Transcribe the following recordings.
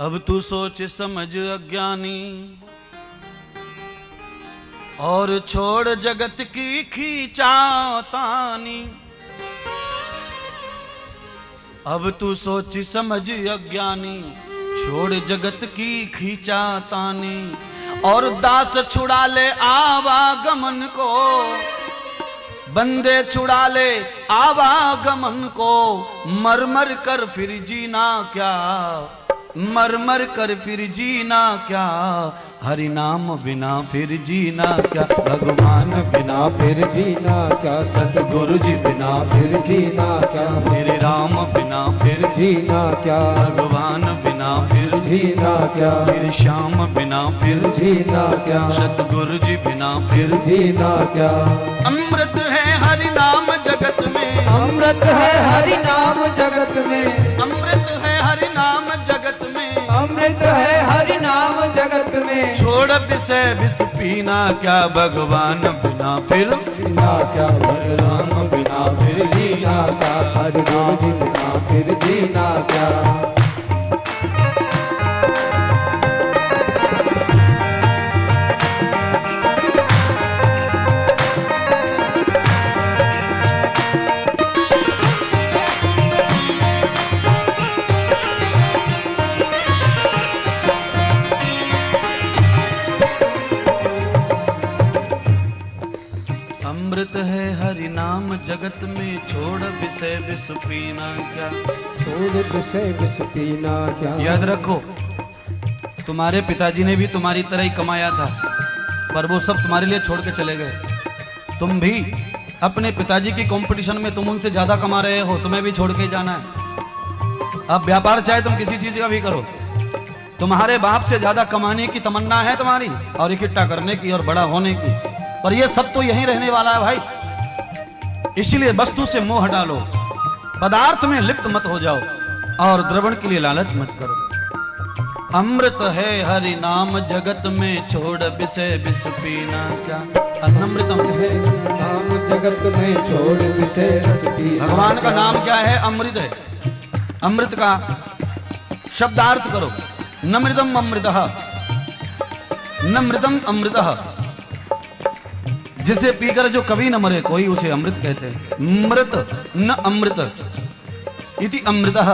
अब तू सोच समझ अज्ञानी और छोड़ जगत की खींचातानी। अब तू सोच समझ अज्ञानी छोड़ जगत की खींचातानी और दास छुड़ा ले आवागमन को, बंदे छुड़ा ले आवागमन को। मर मर कर फिर जीना क्या, मर मर कर फिर जीना क्या, हरि नाम बिना फिर जीना क्या, भगवान बिना फिर जीना क्या, सतगुरु जी बिना फिर जीना क्या, मेरे राम बिना फिर जीना क्या, भगवान बिना फिर जीना क्या, फिर श्याम बिना फिर जीना क्या, सतगुरु जी बिना फिर जीना क्या। अमृत है हरि नाम जगत में, अमृत है हरि नाम जगत में, अमृत है हरि नाम जगत में, अमृत है हरि नाम जगत में। छोड़ विषय विष पीना क्या, भगवान बिना फिर जीना क्या, भगवान बिना फिर जीना क्या, सतगुरु जी बिना फिर जीना क्या। अमृत है हरि नाम जगत में, छोड़ विषय विष पीना क्या, छोड़ विषय विष पीना क्या। याद रखो तुम्हारे पिताजी ने भी तुम्हारी तरह ही कमाया था, पर वो सब तुम्हारे लिए छोड़ के चले गए। तुम भी अपने पिताजी की कंपटीशन में तुम उनसे ज्यादा कमा रहे हो, तुम्हें भी छोड़ के जाना है। अब व्यापार चाहे तुम किसी चीज का भी करो, तुम्हारे बाप से ज्यादा कमाने की तमन्ना है तुम्हारी और इकट्ठा करने की और बड़ा होने की, पर ये सब तो यहीं रहने वाला है भाई। इसलिए वस्तु से मोह हटा लो, पदार्थ में लिप्त मत हो जाओ और द्रवण के लिए लालच मत करो। अमृत है हरि नाम जगत में, छोड़ विषय विष पीना क्या, अमृतम है नाम जगत में, छोड़ विषय रस पीना। भगवान का नाम क्या है? अमृत है। अमृत का शब्दार्थ करो, नमृतम अमृतः, नमृतम अमृतः। जिसे पीकर जो कभी न मरे कोई उसे अमृत कहते हैं। मृत न अमृत इति अमृतः,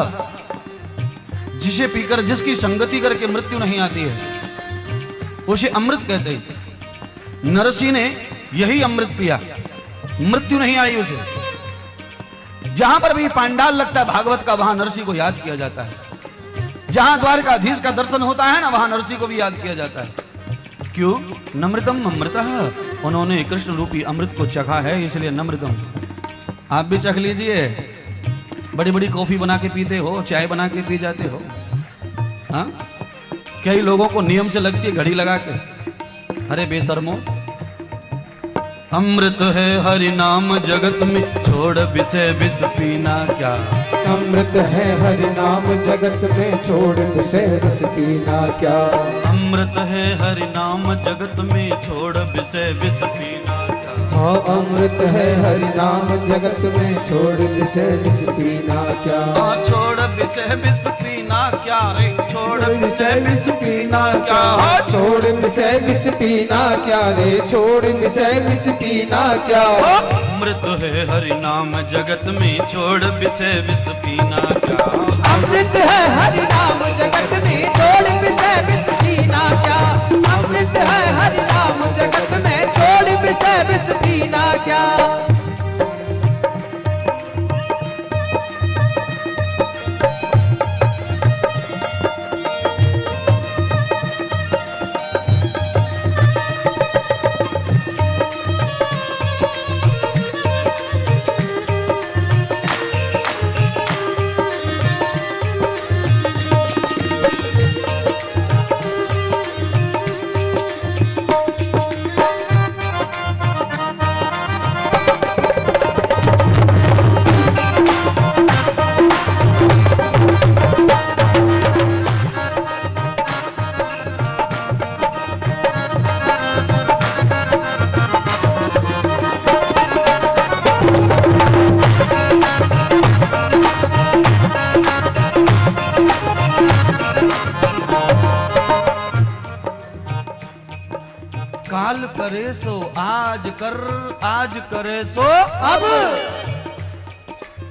जिसे पीकर जिसकी संगति करके मृत्यु नहीं आती है उसे अमृत कहते हैं। नरसी ने यही अमृत पिया, मृत्यु नहीं आई उसे। जहां पर भी पांडाल लगता है भागवत का, वहां नरसी को याद किया जाता है। जहां द्वारकाधीश का दर्शन होता है ना, वहां नरसी को भी याद किया जाता है। क्यों? नमृतम अमृतः, उन्होंने कृष्ण रूपी अमृत को चखा है, इसलिए नमृतम। आप भी चख लीजिए। बड़ी बड़ी कॉफी बना के पीते हो, चाय बना के पी जाते हो। हाँ, कई लोगों को नियम से लगती है घड़ी लगा के। अरे बेशर्मो, अमृत है हरि नाम जगत में, छोड़ विषय विष पीना क्या। अमृत है हरि नाम जगत में, छोड़ विषय रस पीना क्या। अमृत है हरि नाम जगत में, छोड़ विषय विष पीना क्या। हाँ, अमृत है हरि नाम जगत में, छोड़ विषय विष पीना क्या। हाँ, छोड़ विषय विष पीना क्या रे, छोड़ विषय विष पीना क्या। हाँ, छोड़ विषय विष पीना क्या रे, छोड़ विषय विष पीना क्या। अमृत है हरि नाम जगत में, छोड़ विषय विष पीना क्या। अमृत है हरि नाम जगत में, छोड़ विषय विष पीना क्या। अमृत है हरि नाम जगत में, छोड़ विषय विष पीना क्या। आज करे सो अब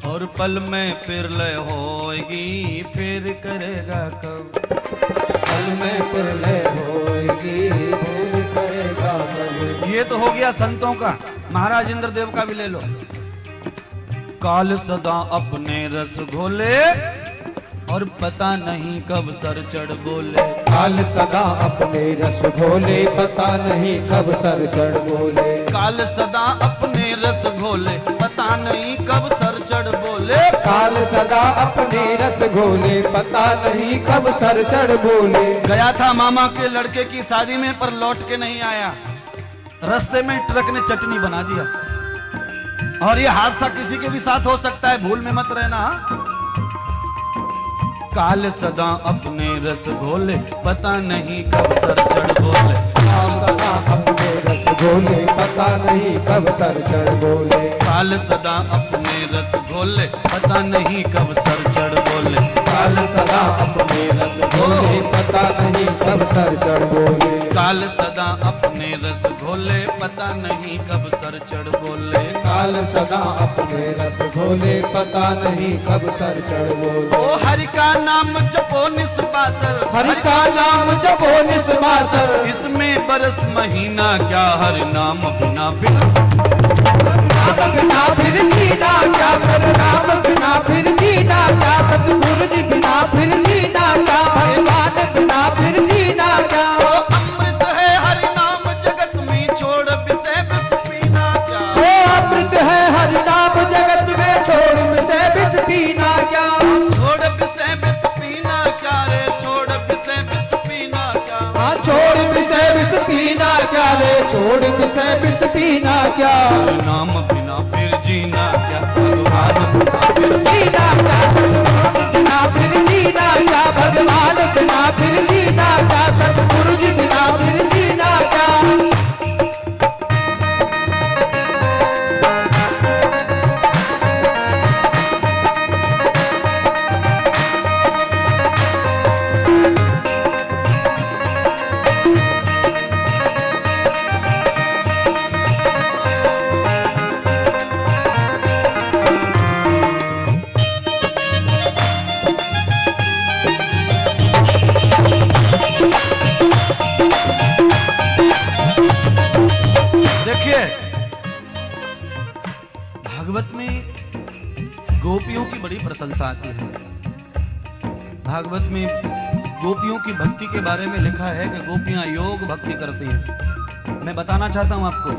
और पल में प्रलय होएगी फिर करेगा कब। पल में प्रलय होएगी फिर करेगा कब। ये तो हो गया संतों का। महाराज इंद्रदेव का भी ले लो। काल सदा अपने रस घोले और पता नहीं कब सर चढ़ बोले। काल सदा अपने रस घोले पता नहीं कब सर चढ़ बोले। काल सदा अपने रस घोले पता नहीं कब सर चढ़ बोले। काल सदा अपने रस घोले पता नहीं कब सर चढ़ बोले। गया था मामा के लड़के की शादी में पर लौट के नहीं आया। रास्ते में ट्रक ने चटनी बना दिया। और ये हादसा किसी के भी साथ हो सकता है, भूल में मत रहना। काल सदा अपने रस घोले पता नहीं कब सर चढ़ बोले। काल सदा अपने रस घोले पता नहीं कब सर चढ़ बोले। काल सदा अपने रस घोले पता नहीं कब सर चढ़ बोले। काल सदा अपने रस घोले पता नहीं कब सर चढ़ बोले। काल सदा अपने रस घोले पता नहीं कब सर चढ़ बोले। काल सदा अपने रस घोले पता नहीं कब सर चढ़ बोले। ओ हरि का नाम जपो निस्वासर। हरि का नाम जपो निस्वासर। इसमें बरस महीना क्या हरि नाम बिना बिना बिना फिर जीना क्या कर नाम बिना फिर जीना क्या। सतगुरु जी बिना फिर जीना क्या। भगवान बिना फिर जीना क्या। ओ अमृत है हरि नाम जगत में छोड़ विषय विष पीना क्या। ओ अमृत है हरि नाम जगत में छोड़ विषय विष पीना क्या। छोड़ विषय विष पीना क्या रे छोड़ विषय विष पीना क्या। हाँ छोड़ विषय विष पीना क्या रे छोड़ विषय विष पीना क्या। नाम बिना फिर जीना क्या भगवान बिना फिर जीना क्या। सतगुरु बिना फिर जीना क्या। भगवान बिना फिर जीना क्या। सतगुरु जी बिना फिर जीना क्या। देखिए भागवत में गोपियों की बड़ी प्रशंसा आती है। भागवत में गोपियों की भक्ति के बारे में लिखा है कि गोपियां योग भक्ति करती हैं। मैं बताना चाहता हूं आपको,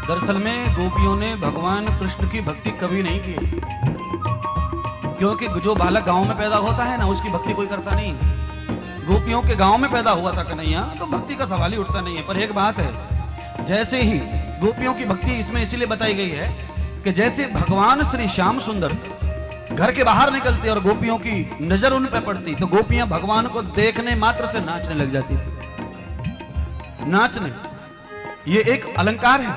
दरअसल में गोपियों ने भगवान कृष्ण की भक्ति कभी नहीं की। क्योंकि जो बालक गांव में पैदा होता है ना उसकी भक्ति कोई करता नहीं। गोपियों के गांव में पैदा हुआ था कन्हैया तो भक्ति का सवाल ही उठता नहीं है। पर एक बात है, जैसे ही गोपियों की भक्ति इसमें इसीलिए बताई गई है कि जैसे भगवान श्री श्याम सुंदर घर के बाहर निकलते और गोपियों की नजर उन पर पड़ती तो गोपियां भगवान को देखने मात्र से नाचने लग जाती थी। नाचने ये एक अलंकार है।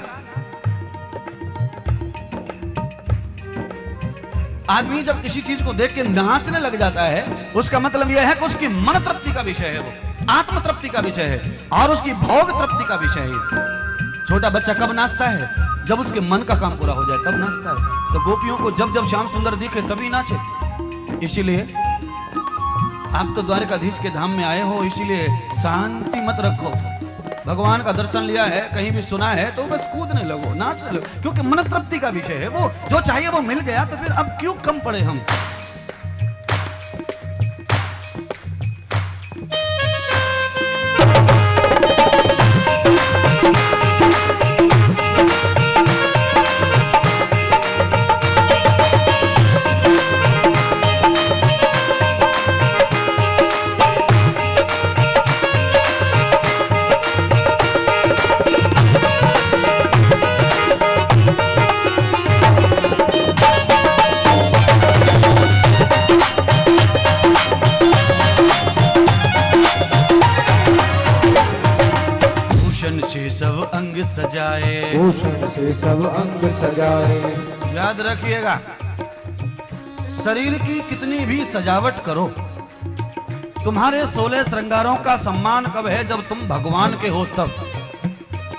आदमी जब किसी चीज को देख के नाचने लग जाता है उसका मतलब यह है कि उसकी मन तृप्ति का विषय है, वो आत्म तृप्ति का विषय है और उसकी भोग तृप्ति का विषय है। छोटा बच्चा कब नाचता है? जब उसके मन का काम पूरा हो जाए तब नाचता है। तो गोपियों को जब जब श्याम सुंदर दिखे तभी नाचे। इसीलिए आप तो द्वारकाधीश के धाम में आए हो, इसीलिए शांति मत रखो। भगवान का दर्शन लिया है, कहीं भी सुना है तो बस कूदने लगो, नाचने लगो, क्योंकि मन तृप्ति का विषय है। वो जो चाहिए वो मिल गया तो फिर अब क्यों कम पड़े हम। सब अंग सजाए, भूषण से सब अंग सजाए। याद रखिएगा, शरीर की कितनी भी सजावट करो, तुम्हारे 16 श्रृंगारों का सम्मान कब है? जब तुम भगवान के हो तब।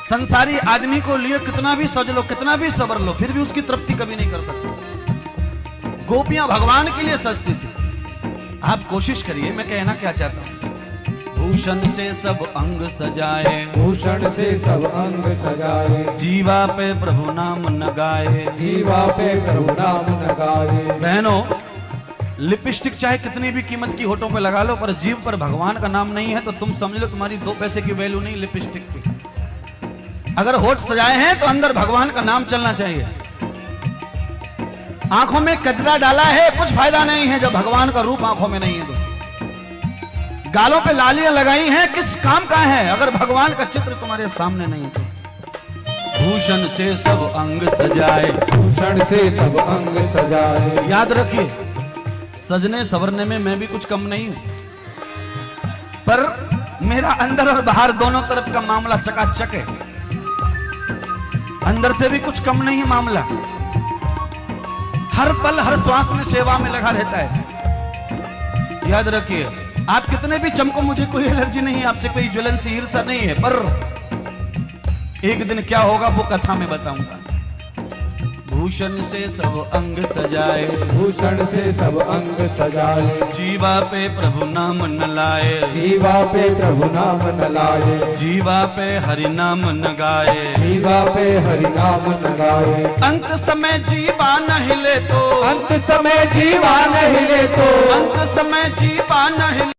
संसारी आदमी को लिए कितना भी सज लो, कितना भी सबर लो, फिर भी उसकी तृप्ति कभी नहीं कर सकते। गोपियां भगवान के लिए सजती थी। आप कोशिश करिए, मैं कहना क्या चाहता हूं। भूषण से सब अंग सजाए, भूषण से सब अंग सजाए, जीवा पे प्रभु नाम न गाए, जीवा पे प्रभु नाम न गाए। बहनों, लिपस्टिक चाहे कितनी भी कीमत की होठों पे लगा लो, पर जीव पर भगवान का नाम नहीं है तो तुम समझ लो तुम्हारी 2 पैसे की वैल्यू नहीं लिपस्टिक की। अगर होठ सजाए हैं तो अंदर भगवान का नाम चलना चाहिए। आंखों में कचरा डाला है, कुछ फायदा नहीं है जब भगवान का रूप आंखों में नहीं है तो। गालों पे लालियां लगाई हैं, किस काम का है अगर भगवान का चित्र तुम्हारे सामने नहीं है तो। भूषण से सब अंग सजाए, भूषण से सब अंग सजाए। याद रखिए, सजने सवरने में मैं भी कुछ कम नहीं हूं, पर मेरा अंदर और बाहर दोनों तरफ का मामला चकाचक है। अंदर से भी कुछ कम नहीं है मामला। हर पल हर श्वास में सेवा में लगा रहता है। याद रखिए, आप कितने भी चमको, मुझे कोई एलर्जी नहीं है, आपसे कोई ज्वलंत ईर्ष्या नहीं है, पर एक दिन क्या होगा वो कथा में बताऊंगा। भूषण से सब अंग सजाए, भूषण से सब अंग सजाए, जीवा पे प्रभु नाम न लाए, जीवा पे प्रभु नाम न लाए, जीवा पे हरि नाम न गाए, जीवा पे हरि नाम न गाए। अंत समय जीवा न हिले तो, अंत समय जीवा न हिले तो, अंत समय जीवा न हिले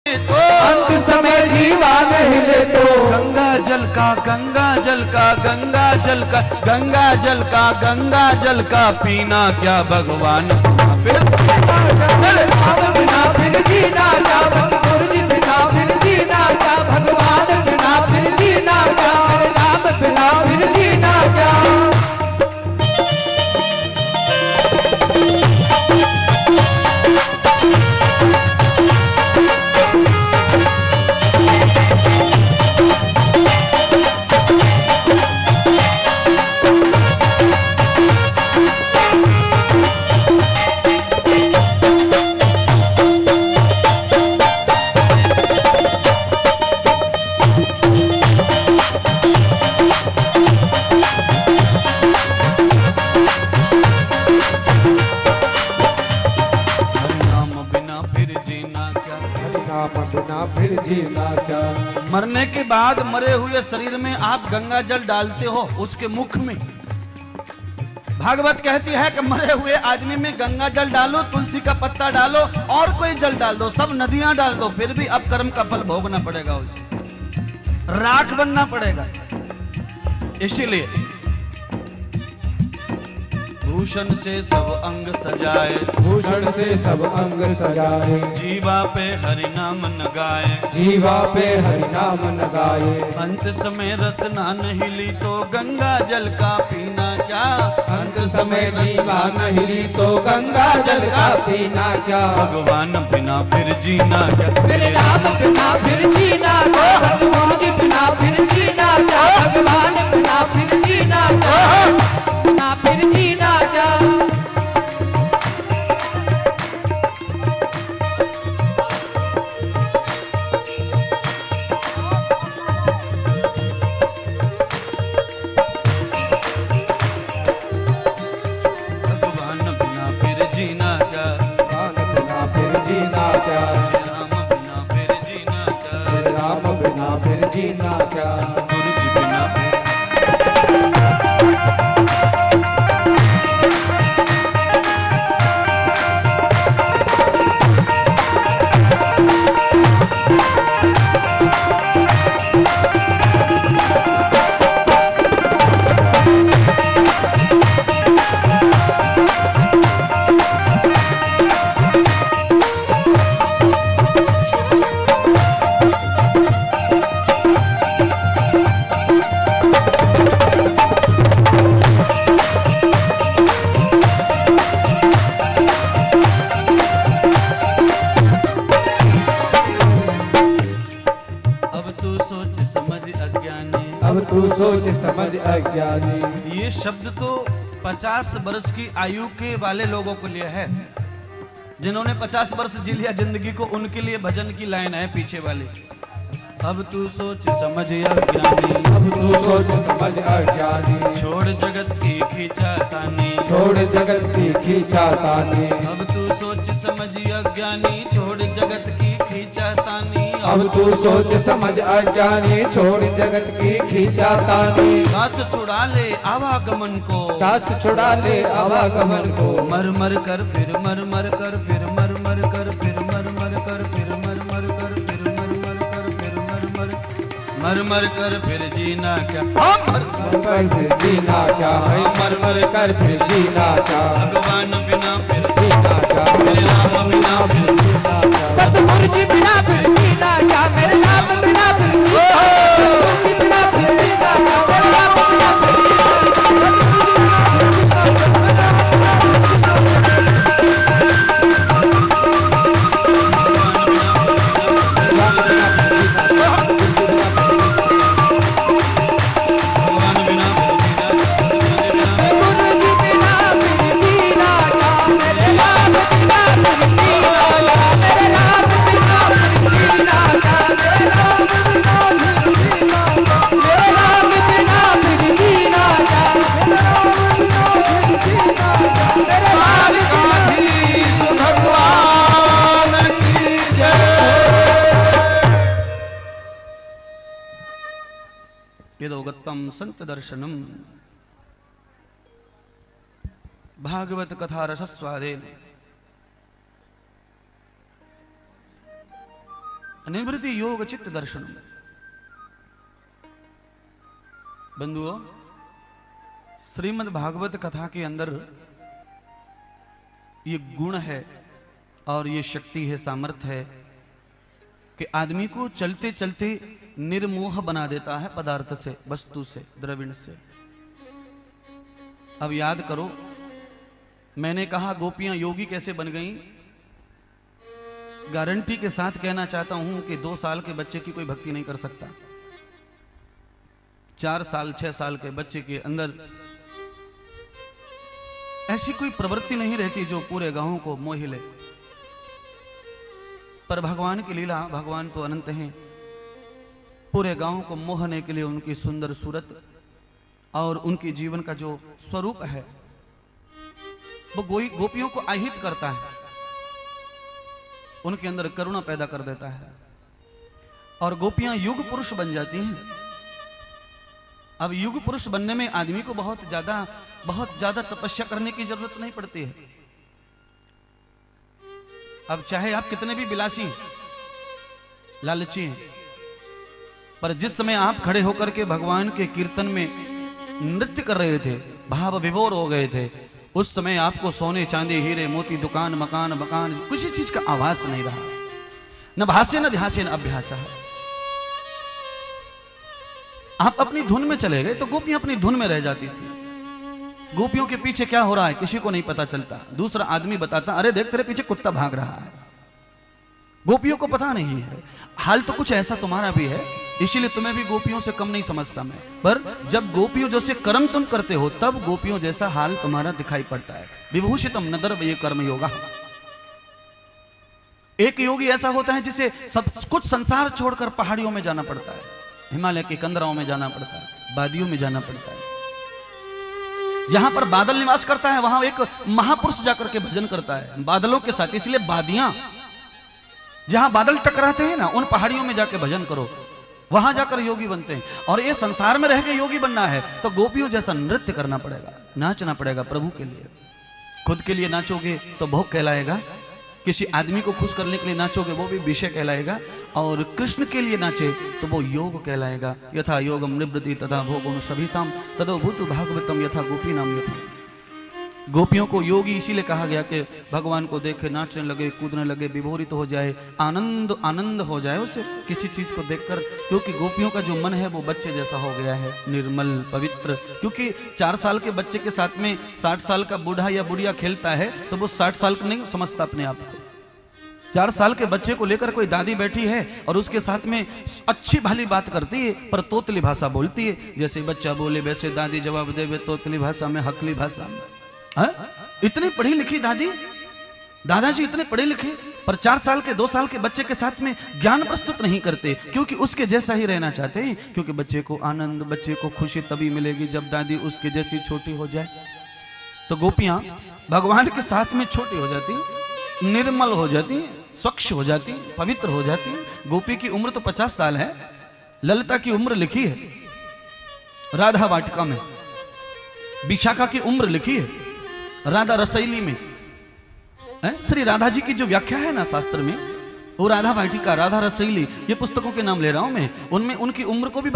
तो, अंत समय जीवा न हिले तो, गंगा जल का, गंगा जल का, गंगा जल का, गंगा जल का, गंगा जल का पीना क्या भगवान फिर राम बिना फिर जीना क्या, सतगुरु जी बिना फिर जीना क्या, भगवान बिना फिर जीना क्या, मेरे राम बिना फिर जीना क्या। फिर जीना क्या। मरने के बाद मरे हुए शरीर में आप गंगा जल डालते हो उसके मुख में। भागवत कहती है कि मरे हुए आदमी में गंगा जल डालो, तुलसी का पत्ता डालो और कोई जल डाल दो, सब नदियां डाल दो, फिर भी अब कर्म का फल भोगना पड़ेगा, उसे राख बनना पड़ेगा। इसीलिए भूषण से सब अंग सजाए, भूषण से सब अंग सजाए, जीवा पे हरि नाम न गाए, जीवा पे हरि नाम न गाए। अंत समय रसना नहीं ली तो गंगा जल का पीना क्या, अंत समय जीवा नहीं ली तो गंगा जल का पीना क्या, भगवान बिना फिर जीना क्या, मेरे राम बिना फिर जीना क्या, सतगुरु जी बिना फिर जीना क्या, भगवान बिना फिर जीना क्या, बिना फिर जीना क्या। भगवान बिना फिर जीना क्या, भगवान बिना फिर जीना क्या, राम बिना फिर जीना क्या, मेरे राम बिना फिर जीना क्या। गुरु जी बिना फिर तू सोच समझ अज्ञानी। ये शब्द तो 50 वर्ष की आयु के वाले लोगों के लिए है, जिन्होंने 50 वर्ष जी लिया जिंदगी को, उनके लिए भजन की लाइन है पीछे वाली। अब तू सोच समझ अज्ञानी, अब तू सोच समझ अज्ञानी, छोड़ जगत की खींचातानी, छोड़ जगत की खींचातानी। अब तू सोच समझ अज्ञानी, छोड़ जगत की खींचातानी। अब तू सोच समझ अज्ञानी, छोड़ जगत की खींचातानी। दास छुड़ा ले आवागमन को, दास छुड़ा ले आवागमन को, मर मर कर फिर मर मर कर फिर मर मर कर फिर मर मर कर फिर मर मर कर फिर मर मर कर फिर मर मर कर फिर जीना क्या, मर कर फिर जीना क्या है, मर मर कर फिर जीना क्या, भगवान बिना फिर जीना क्या, मेरे राम बिना फिर जीना क्या, सतगुरु जी बिना फिर जीना क्या, मेरे नाम बिना फिर जीना क्या, बिना फिर जीना क्या, मेरे नाम बिना फिर यदोगत्तम संत दर्शनम भागवत कथा रसस्वादे निवृत्ति योग चित्त दर्शनम। बंधुओं, श्रीमद् भागवत कथा के अंदर ये गुण है और ये शक्ति है, सामर्थ्य है कि आदमी को चलते चलते निर्मोह बना देता है पदार्थ से, वस्तु से, द्रविण से। अब याद करो, मैंने कहा गोपियां योगी कैसे बन गईं। गारंटी के साथ कहना चाहता हूं कि 2 साल के बच्चे की कोई भक्ति नहीं कर सकता। 4 साल 6 साल के बच्चे के अंदर ऐसी कोई प्रवृत्ति नहीं रहती जो पूरे गांव को मोह ले। पर भगवान की लीला, भगवान तो अनंत हैं। पूरे गांव को मोहने के लिए उनकी सुंदर सूरत और उनके जीवन का जो स्वरूप है वो गोपियों को आहित करता है, उनके अंदर करुणा पैदा कर देता है और गोपियां युग पुरुष बन जाती हैं। अब युग पुरुष बनने में आदमी को बहुत ज्यादा तपस्या करने की जरूरत नहीं पड़ती है। अब चाहे आप कितने भी विलासी लालची हैं, पर जिस समय आप खड़े होकर के भगवान के कीर्तन में नृत्य कर रहे थे, भाव विभोर हो गए थे, उस समय आपको सोने चांदी हीरे मोती दुकान मकान मकान किसी चीज का आभास नहीं रहा। न भाष्य न ध्यास्य न अभ्यास है। आप अपनी धुन में चले गए तो गोपियां अपनी धुन में रह जाती थी। गोपियों के पीछे क्या हो रहा है किसी को नहीं पता चलता। दूसरा आदमी बताता, अरे देख तेरे पीछे कुत्ता भाग रहा है। गोपियों को पता नहीं है। हाल तो कुछ ऐसा तुम्हारा भी है, इसीलिए तुम्हें भी गोपियों से कम नहीं समझता मैं। पर जब गोपियों जैसे कर्म तुम करते हो तब गोपियों जैसा हाल तुम्हारा दिखाई पड़ता है। विभूषितम न दर्व ये कर्म योगा। एक योगी ऐसा होता है जिसे सब कुछ संसार छोड़कर पहाड़ियों में जाना पड़ता है, हिमालय के कंदराओं में जाना पड़ता है, वादियों में जाना पड़ता है। जहां पर बादल निवास करता है वहां एक महापुरुष जाकर के भजन करता है बादलों के साथ। इसलिए वादियां जहां बादल टकराते हैं ना, उन पहाड़ियों में जाकर भजन करो, वहां जाकर योगी बनते हैं। और ये संसार में रह के योगी बनना है तो गोपियों जैसा नृत्य करना पड़ेगा, नाचना पड़ेगा प्रभु के लिए। खुद के लिए नाचोगे तो भोग कहलाएगा, किसी आदमी को खुश करने के लिए नाचोगे वो भी विषय कहलाएगा, और कृष्ण के लिए नाचे तो वो योग कहलाएगा। यथा योगम निवृत्ति तथा भोगम सभिताम तदो भूत भागवतम यथा गोपी नाम यथा। गोपियों को योगी इसीलिए कहा गया कि भगवान को देखे नाचने लगे, कूदने लगे, विभोरित हो जाए, आनंद हो जाए उसे किसी चीज को देखकर। क्योंकि गोपियों का जो मन है वो बच्चे जैसा हो गया है, निर्मल पवित्र। क्योंकि 4 साल के बच्चे के साथ में 60 साल का बूढ़ा या बुढ़िया खेलता है तो वो 60 साल का नहीं समझता अपने आप को। 4 साल के बच्चे को लेकर कोई दादी बैठी है और उसके साथ में अच्छी भली बात करती है पर तोतली भाषा बोलती है। जैसे बच्चा बोले वैसे दादी जवाब देवे, तोतली भाषा में, हकली भाषा में। इतनी पढ़ी लिखी दादी, दादाजी इतने पढ़े लिखे, पर 4 साल के 2 साल के बच्चे के साथ में ज्ञान प्रस्तुत नहीं करते, क्योंकि उसके जैसा ही रहना चाहते हैं। क्योंकि बच्चे को आनंद, बच्चे को खुशी तभी मिलेगी जब दादी उसके जैसी छोटी हो जाए। तो गोपियां भगवान के साथ में छोटी हो जाती, निर्मल हो जाती, स्वच्छ हो जाती, पवित्र हो जाती। गोपी की उम्र तो 50 साल है। ललिता की उम्र लिखी है राधा वाटिका में, विशाखा की उम्र लिखी है राधा रसैली में। श्री राधा जी की जो व्याख्या है ना शास्त्र में, वो राधा वाटिका, राधा रसैली, ये पुस्तकों के नाम ले रहा हूं मैं, उनमें उनकी उम्र को भी